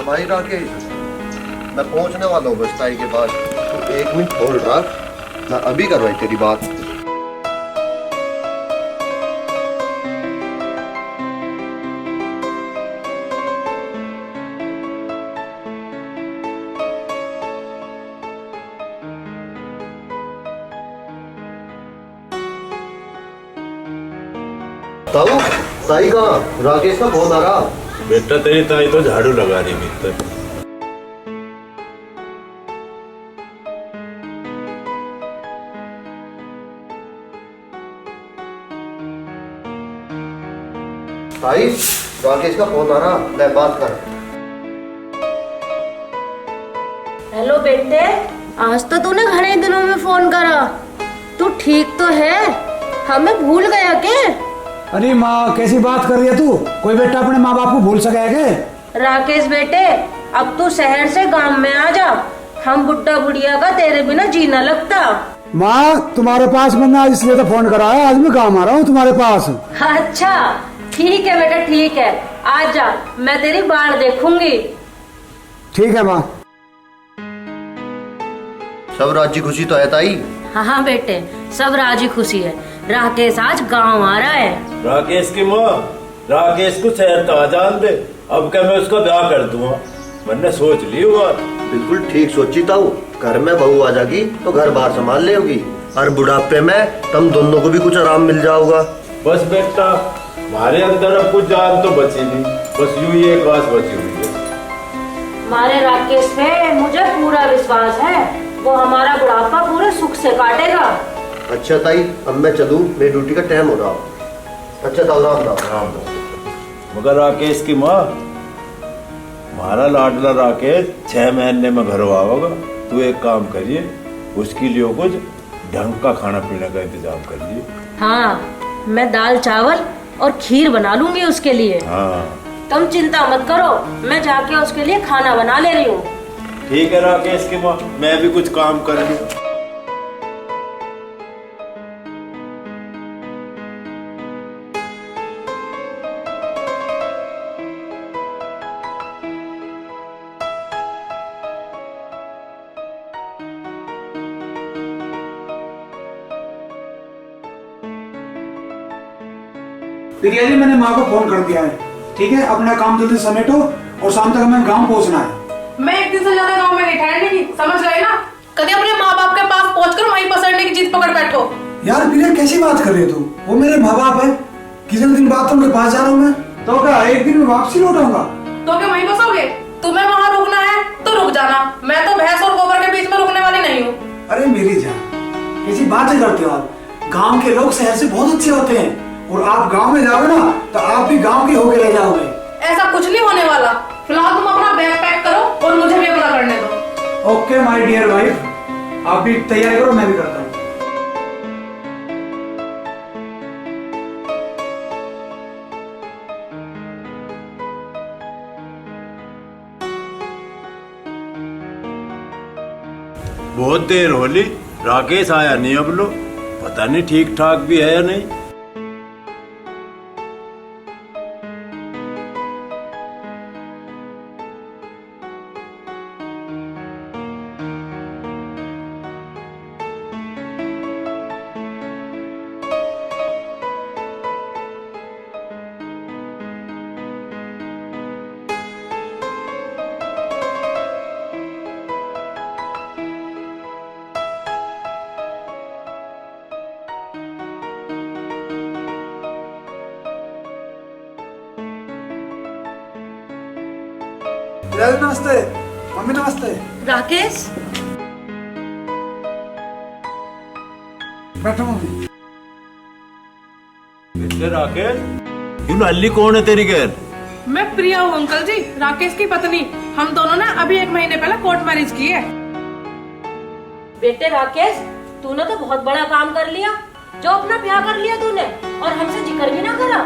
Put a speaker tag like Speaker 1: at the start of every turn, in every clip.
Speaker 1: हाँ भाई राकेश, मैं पहुंचने वाला हूँ बस ताई के पास। तो 1 मिनट होल्ड रख, मैं अभी करवाई तेरी बात। ताऊ, ताई कहाँ? राकेश का फोन आ रहा।
Speaker 2: बेटा तेरी ताई तो झाड़ू लगा रही भीतर।
Speaker 1: ताई, राकेश का फोन आ रहा, ले बात कर।
Speaker 3: हेलो बेटे, आज तो तूने घने दिनों में फोन करा। तू ठीक तो है? हमें भूल गया क्या?
Speaker 4: अरे माँ, कैसी बात कर रही है तू? कोई बेटा अपने माँ बाप को भूल सका है क्या?
Speaker 3: राकेश बेटे, अब तू शहर से गांव में आ जा। हम बुड्ढा बुढ़िया का तेरे बिना जीना लगता।
Speaker 4: माँ, तुम्हारे पास मैंने आज इसलिए तो फोन करा है, आज मैं गाँव आ रहा हूँ तुम्हारे पास।
Speaker 3: अच्छा ठीक है बेटा, ठीक है, आ जा, मैं तेरी बाढ़ देखूंगी।
Speaker 4: ठीक है माँ।
Speaker 1: सब राजी खुशी तो है ताई?
Speaker 3: हाँ बेटे, सब राजी खुशी है। राकेश आज गांव आ रहा है।
Speaker 2: राकेश की माँ, राकेश को शहर तो जान दे, अब क्या मैं उसका ब्याह कर दूंगा? मैंने सोच ली हुआ।
Speaker 1: बिल्कुल ठीक सोची ताऊ। घर में बहू आ जाएगी तो घर बार संभाल लेगी, और बुढ़ापे में तुम दोनों को भी कुछ आराम मिल जाओगा।
Speaker 2: बस बेटा, हमारे अंदर अब कुछ जान तो बची नहीं, बस यूं ही एक आस बची हुई है।
Speaker 3: हमारे राकेश पे मुझे पूरा विश्वास है, वो हमारा बुढ़ापा पूरे सुख से काटेगा।
Speaker 1: अच्छा ताई, अब मैं चलूं, मेरी ड्यूटी का टाइम हो रहा। अच्छा ताऊ, राम राम।
Speaker 2: राम। मगर राकेश की माँ, हमारा लाडला राकेश 6 महीने में घर आवेगा। तू एक काम करिए, उसके लिए कुछ ढंग का खाना पीने का इंतजाम करिए।
Speaker 3: हाँ, मैं दाल चावल और खीर बना लूंगी उसके लिए।
Speaker 2: हाँ
Speaker 3: तुम चिंता मत करो, मैं जाके उसके लिए खाना बना ले रही हूँ।
Speaker 2: ठीक है राकेश की माँ, मैं भी कुछ काम कर लूं।
Speaker 4: प्रिया जी, मैंने माँ को फोन कर दिया है। ठीक है, अपना काम जल्दी समेटो और शाम तक हमें गाँव पहुँचना है।
Speaker 5: मैं 1 दिन से ज्यादा गांव में नहीं ठहरने की, समझ गए ना? कभी अपने माँ बाप के पास पहुंचकर वहीं पसरने की जिद पकड़ बैठो।
Speaker 4: यार प्रिया, कैसी बात कर रही है तू? वो मेरे माँ बाप है, किसी दिन बाद तो उनके पास जा रहा हूँ मैं। तो क्या 1 दिन में वापसी लौटाऊंगा?
Speaker 5: तो क्या वहीं बसोगे? तुम्हें वहाँ रुकना है तो रुक जाना, मैं तो भैंस और गोबर के बीच में रुकने वाली नहीं हूँ।
Speaker 4: अरे मेरी जान, कैसी बातें करते हो आप? गाँव के लोग शहर से बहुत अच्छे होते हैं, और आप गाँव में जाओगे ना तो आप भी गाँव के होके रह जाओगे।
Speaker 5: ऐसा कुछ नहीं होने वाला। फिलहाल तुम अपना बैग पैक करो और मुझे भी अपना करने दो।
Speaker 4: ओके माय डियर वाइफ, आप भी तैयारी करो, मैं भी करता हूँ।
Speaker 2: बहुत देर होली, राकेश आया नहीं अब लो, पता नहीं ठीक ठाक भी है या नहीं।
Speaker 4: नमस्ते मम्मी, नमस्ते।
Speaker 3: राकेश,
Speaker 4: बैठो मम्मी।
Speaker 2: राकेश, क्यों नल्ली कौन है तेरी घर?
Speaker 5: मैं प्रिया हूँ अंकल जी, राकेश की पत्नी। हम दोनों ने अभी 1 महीने पहले कोर्ट मैरिज की है।
Speaker 3: बेटे राकेश, तूने तो बहुत बड़ा काम कर लिया, जो अपना ब्याह कर लिया तूने, और हमसे जिक्र भी ना करा।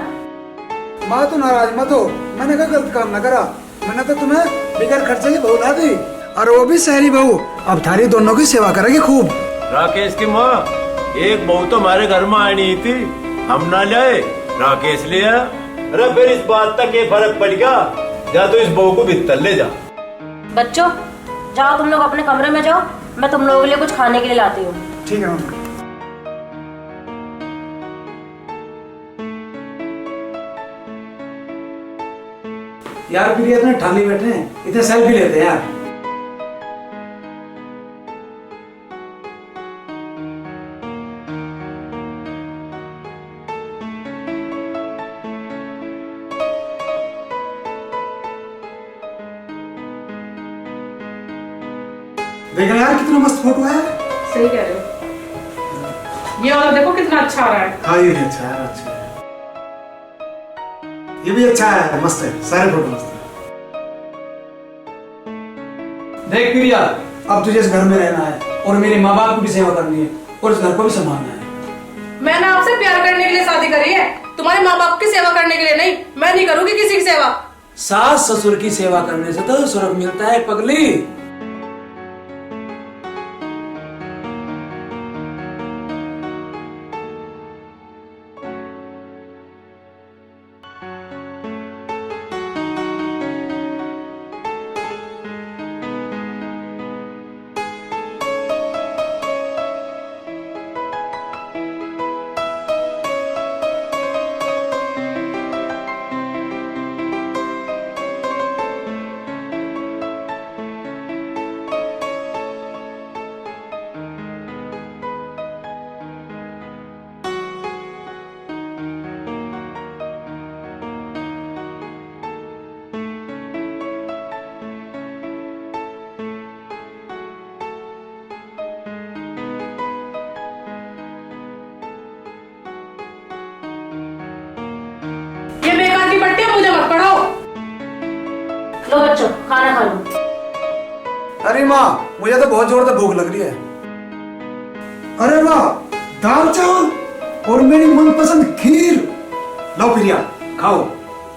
Speaker 4: माँ तो नाराज मत हो, मैंने क्या गलत काम ना करा। मैंने तो तुम्हें बिगर खर्चे की बहू ला दी, और वो भी शहरी बहू। अब थारी दोनों की सेवा करेगी खूब।
Speaker 2: राकेश की माँ, एक बहू तो हमारे घर में आनी थी, हम ना लाए, राकेश ले आया। अरे फिर इस बात तक ये फर्क पड़ गया, जा तो इस बहू को भीतर ले जा।
Speaker 3: बच्चों जाओ, तुम लोग अपने कमरे में जाओ, मैं तुम लोगों के लिए कुछ खाने के लिए लाती हूँ।
Speaker 4: ठीक है मम्मी। यार प्रिया इतने ठाली बैठे हैं, इतने सेल्फी लेते हैं यार। देख रहे यार कितना मस्त फोटो है।
Speaker 5: सही कह रहे हो। ये वाला देखो कितना अच्छा आ रहा है।
Speaker 4: हाँ ये भी अच्छा है, अच्छा है। ये भी अच्छा है, मस्त है, सारे फोटो मस्त है। देख प्रिया, अब तुझे इस घर में रहना है और मेरे माँ बाप की भी सेवा करनी है और इस घर को भी संभालना है।
Speaker 5: मैंने आपसे प्यार करने के लिए शादी करी है, तुम्हारे माँ बाप की सेवा करने के लिए नहीं। मैं नहीं करूंगी किसी की सेवा।
Speaker 4: सास ससुर की सेवा करने से तो स्वर्ग मिलता है पगली।
Speaker 5: ये बेकार की पट्टियां मुझे मत पढ़ाओ।
Speaker 3: लो बच्चों खाना खा लो।
Speaker 4: अरे माँ, मुझे तो बहुत जोर से भूख लग रही है। अरे वाह, दाल चावल और मेरी मनपसंद खीर। लो प्रिया खाओ।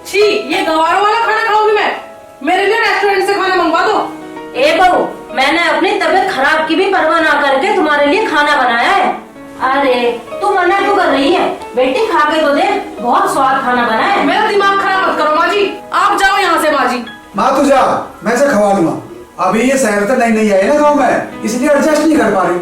Speaker 5: छी, ये गवारों वाला खाना खाऊंगी मैं। मेरे लिए रेस्टोरेंट से खाना मंगवा दो।
Speaker 3: ए बहू, मैंने अपनी तबीयत खराब की भी परवाह ना करके तुम्हारे लिए खाना बनाया है। अरे तू मना क्यों कर रही है? बेटी खा के तो देख, बहुत स्वाद खाना बना है।
Speaker 5: मेरा दिमाग खराब मत करो माँ जी, आप जाओ यहाँ से माँ जी।
Speaker 4: माँ तू जा, मैं से खवा लूंगा। अभी ये शहर तो नई नई आई ना गाँव में, इसलिए एडजस्ट नहीं कर पा रही।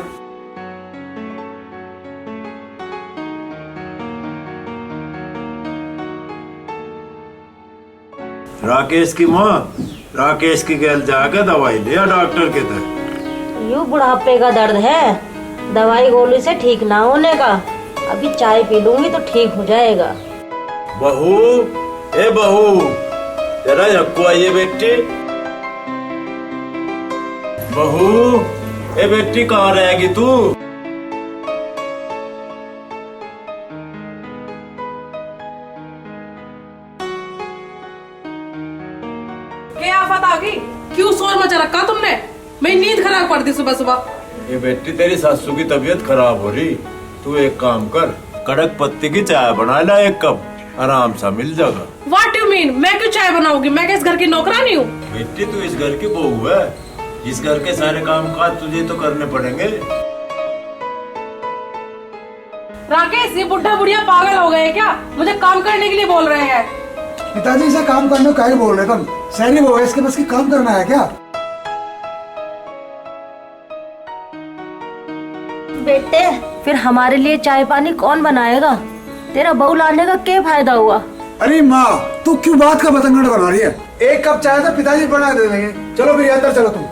Speaker 2: राकेश की माँ राकेश की गैल जाकर दवाई लिया डॉक्टर के तरफ।
Speaker 3: यूं बुढ़ापे का दर्द है, दवाई गोली से ठीक ना होने का। अभी चाय पी लूंगी तो ठीक हो जाएगा।
Speaker 2: बहू, ए बहू, तेरा यक्कू आइए बेटी। बहू, ए बेटी कहाँ रहेगी तू?
Speaker 5: क्या आफत आ गई? क्यों शोर मचा रखा तुमने? मेरी नींद खराब कर दी सुबह सुबह।
Speaker 2: ये बेटी तेरी सासू की तबीयत खराब हो रही, तू एक काम कर, कड़क पत्ती की चाय बना ला एक कप, आराम सा मिल जाएगा।
Speaker 5: What do you mean? मैं क्यों चाय बनाऊंगी? मैं क्या इस घर की नौकरानी हूँ?
Speaker 2: बेटी तू इस घर की बहू है, इस घर के सारे काम काज तुझे तो करने पड़ेंगे।
Speaker 5: राकेश, ये बुढ़ा बुढ़िया पागल हो गए हैं क्या? मुझे काम करने के लिए बोल रहे हैं।
Speaker 4: पिताजी से काम करने को क्या बोल रहे तुम? शहरी वो है, इसके बस की काम करना है क्या?
Speaker 3: बेटे फिर हमारे लिए चाय पानी कौन बनाएगा? तेरा बहू लाने का क्या फायदा हुआ?
Speaker 4: अरे माँ, तू क्यों बात का बतंगड़ बना रही है? एक कप चाय तो पिताजी बना दे देंगे। चलो फिर अंदर चलो तुम।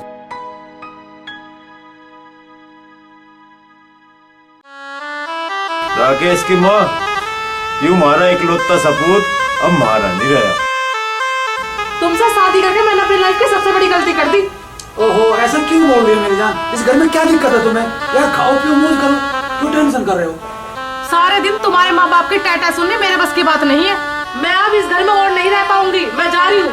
Speaker 2: राकेश की माँ, यूं मारा इकलौता सपूत अब मारा नहीं रहा।
Speaker 5: तुमसे शादी करके मैंने अपनी लाइफ की सबसे बड़ी गलती कर दी।
Speaker 4: ओहो, ऐसा क्यों बोल रही है मेरी जान? इस घर में क्या दिक्कत है तुम्हें? यार खाओ पियो मौज करो, क्यों टेंशन कर रहे हो?
Speaker 5: सारे दिन तुम्हारे माँ बाप की टाटा सुनने मेरे बस की बात नहीं है। मैं अब इस घर में और नहीं रह पाऊंगी, मैं जा रही हूँ।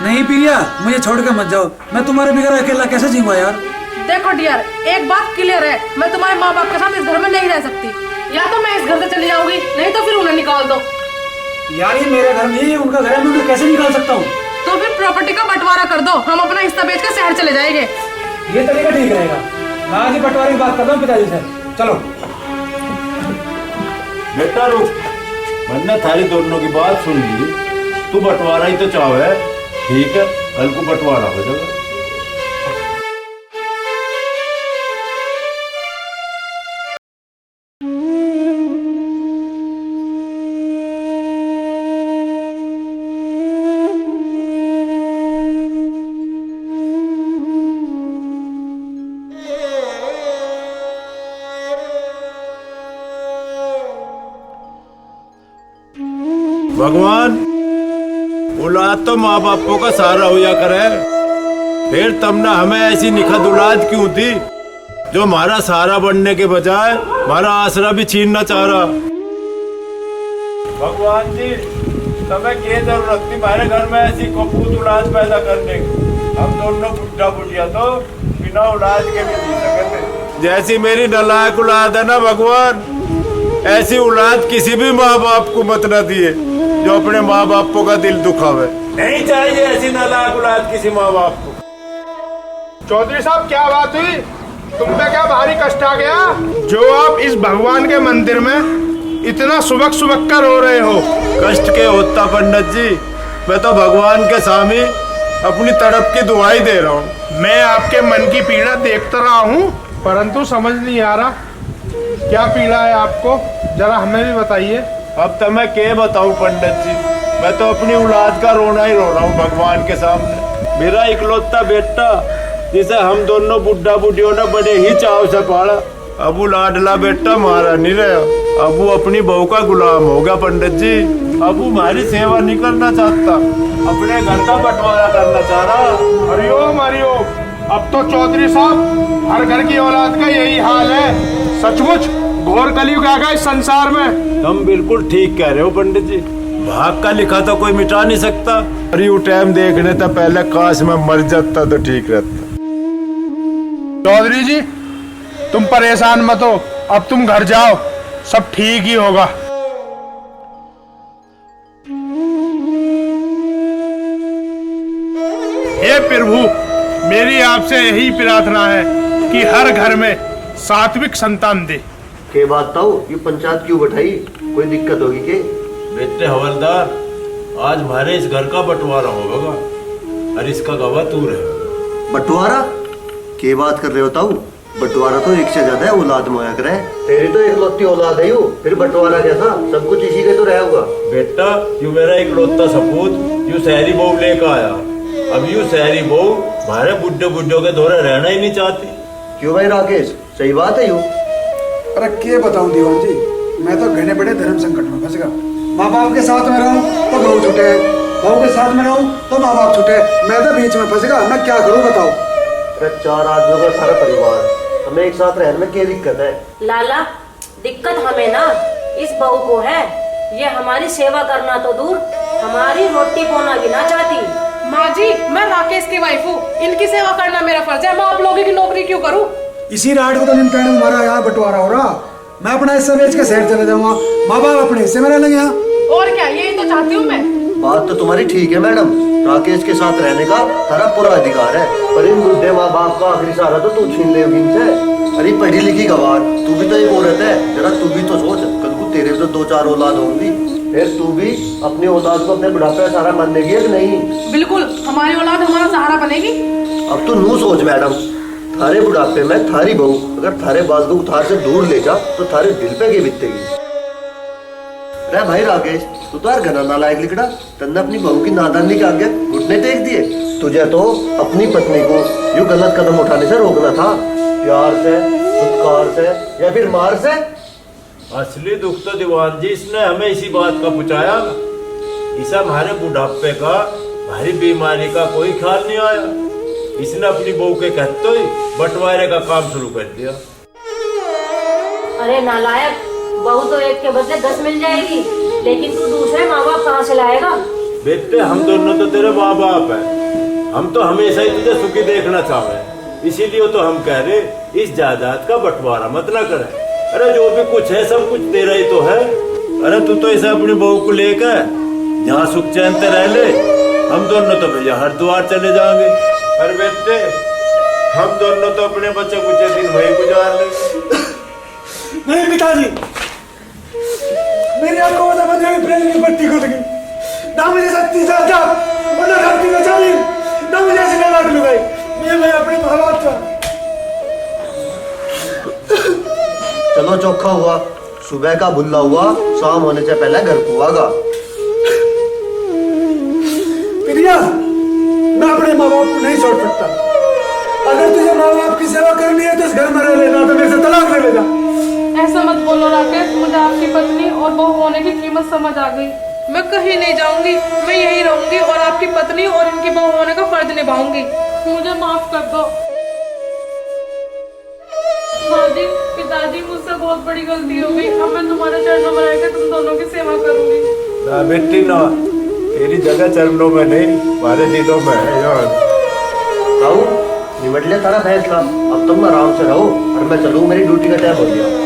Speaker 4: नहीं प्रिया, मुझे छोड़ के मत जाओ। मैं तुम्हारे बगैर अकेला कैसे जीऊंगा यार?
Speaker 5: देखो डियर, एक बात क्लियर है, मैं तुम्हारे माँ बाप के साथ इस घर में नहीं रह सकती। या तो मैं इस घर से चली जाऊंगी, नहीं तो फिर उन्हें निकाल दो।
Speaker 4: यार ये मेरा घर नहीं है, उनका घर है, मैं उन्हें कैसे निकाल सकता हूँ?
Speaker 5: तो फिर प्रॉपर्टी का बंटवारा कर दो, हम अपना हिस्सा बेच के शहर चले जाएंगे।
Speaker 4: ये तरीका ठीक रहेगा। मैं आज ही बंटवारे की बात करता हूँ पिताजी से। चलो
Speaker 2: बेटा रुक, मैंने थारी दोनों की बात सुन ली, तू बंटवारा ही तो चाहे, ठीक है, कल को बंटवारा हो जाएगा। भगवान औलाद तो माँ बापों का सहारा होया करे, फिर तुमने हमें ऐसी निखत औलाद क्यों दी जो हमारा सहारा बनने के बजाय हमारा आसरा भी छीनना चाह रहा। भगवान जी तुम्हें क्या जरूरत थी हमारे घर में ऐसी कपूत औलाद पैदा करने की? हम दोनों बुढ़ा बुढ़िया तो बिना औलाद के भी जी सकते। जैसी मेरी नालायक औलाद है ना भगवान, ऐसी औलाद किसी भी माँ बाप को मत न दिए जो अपने माँ बापों का दिल दुखावे। नहीं चाहिए ऐसी नालायक औलाद किसी माँ बाप को।
Speaker 6: चौधरी साहब क्या बात हुई? तुम पे क्या भारी कष्ट आ गया जो आप इस भगवान के मंदिर में इतना सुबक सुबक कर रो रहे हो?
Speaker 2: कष्ट के होता पंडित जी, मैं तो भगवान के सामने अपनी तड़प की दुआई दे रहा हूँ।
Speaker 6: मैं आपके मन की पीड़ा देखता रहा हूँ, परंतु समझ नहीं आ रहा क्या पीड़ा है आपको, जरा हमें भी बताइए।
Speaker 2: अब तो मैं क्या बताऊँ पंडित जी, मैं तो अपनी औलाद का रोना ही रो रहा हूँ भगवान के सामने। मेरा इकलौता बेटा जिसे हम दोनों बुढ़ा बुढ़ियों ने बड़े ही चाव से पाला, अब वो लाडला बेटा मारा नहीं रहा, अब वो अपनी बहू का गुलाम हो गया पंडित जी। अब वो हमारी सेवा नहीं करना चाहता, अपने घर का बंटवारा करना चाह रहा।
Speaker 6: हरिओम हरिओम। अब तो चौधरी साहब हर घर की औलाद का यही हाल है। सचमुच घोर कलयुग आ गया इस संसार में।
Speaker 2: तुम बिल्कुल ठीक कह रहे हो पंडित जी, भाग का लिखा तो कोई मिटा नहीं सकता। अरे वो टाइम देखने तो पहले काश में मर जाता तो ठीक रहता।
Speaker 6: चौधरी जी तुम परेशान मत हो, अब तुम घर जाओ, सब ठीक ही होगा। हे प्रभु, मेरी आपसे यही प्रार्थना है कि हर घर में सात्विक संतान दे।
Speaker 1: के बात ताऊ ये पंचायत क्यों बैठाई, कोई दिक्कत होगी के?
Speaker 2: बेटे हवलदार, आज हमारे इस घर का बंटवारा होगा और इसका गवाह तू रहे।
Speaker 1: बंटवारा? के बात कर रहे हो ताऊ? बंटवारा तो एक से ज्यादा है औलाद मोया करे। तेरी तो इकलौती औलाद है यू, फिर बंटवारा क्या था? सब कुछ इसी के तो रहा होगा।
Speaker 2: बेटा यू मेरा इकलौता सपूत यू शहरी बहू लेकर आया, अब यू शहरी बहू हमारे बुढ़े बुढ़ियों के दौरे रहना ही नहीं चाहती।
Speaker 1: क्यों भाई राकेश, सही बात है यू?
Speaker 4: अरे क्या बताऊं दीवान जी, मैं तो घने बड़े धर्म संकट में फंस गया। माँ बाप के साथ में रहूं तो बहू छूटे, बहू के साथ में रहूं तो माँ बाप छूटे, मैं तो बीच में फंस गया। मैं क्या करूं बताओ?
Speaker 1: अरे 4 आदमियों का सारा परिवार, हमें एक साथ रहने में क्या दिक्कत है?
Speaker 3: लाला दिक्कत हमें ना इस बहू को है, ये हमारी सेवा करना तो दूर हमारी रोटी पोना भी ना चाहती।
Speaker 5: माँ जी मैं राकेश की वाइफ हूँ, इनकी सेवा करना मेरा फर्ज है, मैं आप लोगों की नौकरी क्यों करूँ?
Speaker 4: इसी राड को तो निपटाने में हमारा यहाँ बंटवारा हो रहा। मैं अपना हिस्सा बेच के शहर चले जाऊंगा, माँ बाप अपने हिस्से में रह लेंगे यहाँ।
Speaker 5: और क्या, यही तो चाहती हूँ मैं।
Speaker 1: बात तो तुम्हारी ठीक है मैडम, राकेश के साथ रहने का तारा पूरा अधिकार है, पर इन बुढ़े माँ बाप का आखिरी सहारा तो तू छीन ले इनसे। अरे पढ़ी लिखी गवार, तू भी तो एक औरत है, जरा तू भी तो सोच, कल को तेरे तो 2-4 औलाद होंगी, फिर तू भी अपनी औलाद को अपने बुढ़ापे का सहारा मान देगी या नहीं?
Speaker 5: बिल्कुल, हमारी औलाद हमारा सहारा बनेगी।
Speaker 1: अब तू नू सोच मैडम, थारे बुढ़ापे में थारी बहू अगर थारे बाल को थार से दूर ले जा तो थारे दिल पे की बीतेगी। अरे भाई राकेश, तू तो यार घना नालायक लिखड़ा, तन्ने अपनी बहू की नादानी के आगे घुटने टेक दिए। तुझे तो अपनी पत्नी को यूं गलत कदम उठाने से रोकना था, प्यार से, सत्कार से या फिर मार से।
Speaker 2: असली दुख तो दीवान जी इसने हमें इसी बात का पुचाया, इसे हमारे बुढ़ापे का हमारी बीमारी का कोई ख्याल नहीं आया। इसने अपनी बहू के कहते ही बंटवारे का काम शुरू कर दिया।
Speaker 3: अरे नालायक, बहू तो एक के बदले 10 मिल जाएगी, लेकिन तू दूसरे माँ बाप कहाँ से लाएगा?
Speaker 2: बेटे हम दोनों तो तेरे माँ बाप हैं, हम तो हमेशा ही तुझे सुखी देखना चाहे, इसीलिए तो हम कह रहे इस जायदाद का बंटवारा मत ना करें। अरे जो भी कुछ है सब कुछ तेरा ही तो है। अरे तू तो इसे अपनी बहू को लेकर जहाँ सुख चैन से रह ले, हम दोनों तो भैया हरिद्वार चले जाएंगे। अरे बेटे हम दोनों तो अपने बच्चे कुछ दिन वही गुजार लेंगे।
Speaker 4: नहीं पिताजी, मेरी आपको पता बन जाएगी, प्रेम की पट्टी खुद गई ना, मुझे शक्ति ज्यादा और ना शक्ति में जमीन, ना मुझे ऐसी लाट लुगाई। मैं अपने माँ बाप का।
Speaker 1: चलो चौखा हुआ, सुबह का भुल्ला हुआ, शाम होने से पहले घर को आगा।
Speaker 4: प्रिया, मैं अपने माँ बाप को नहीं छोड़ सकता। अगर तुझे माँ बाप की सेवा करनी है तो इस घर में रह लेना, तो मेरे से तलाक ले लेना।
Speaker 5: ऐसा मत बोलो राकेश, मुझे आपकी पत्नी और बहू होने की कीमत समझ आ गई। मैं कहीं नहीं जाऊंगी, मैं यहीं रहूंगी और आपकी पत्नी और इनकी बहू होने का फर्ज निभाऊंगी। मुझे माफ कर दो। माँ जी, पिताजी, मुझसे बहुत बड़ी गलती हो गई। अब मैं तुम्हारे चरणों में रहकर तुम दोनों की सेवा करूंगी।
Speaker 2: ना बेटी ना, तेरी जगह चरणों में नहीं, हमारे दिलों में है यार।
Speaker 1: ताऊ निमट ले तारा फैसला, अब तुम आराम से रहो और मैं चलूँ, मेरी ड्यूटी का टाइम हो गया।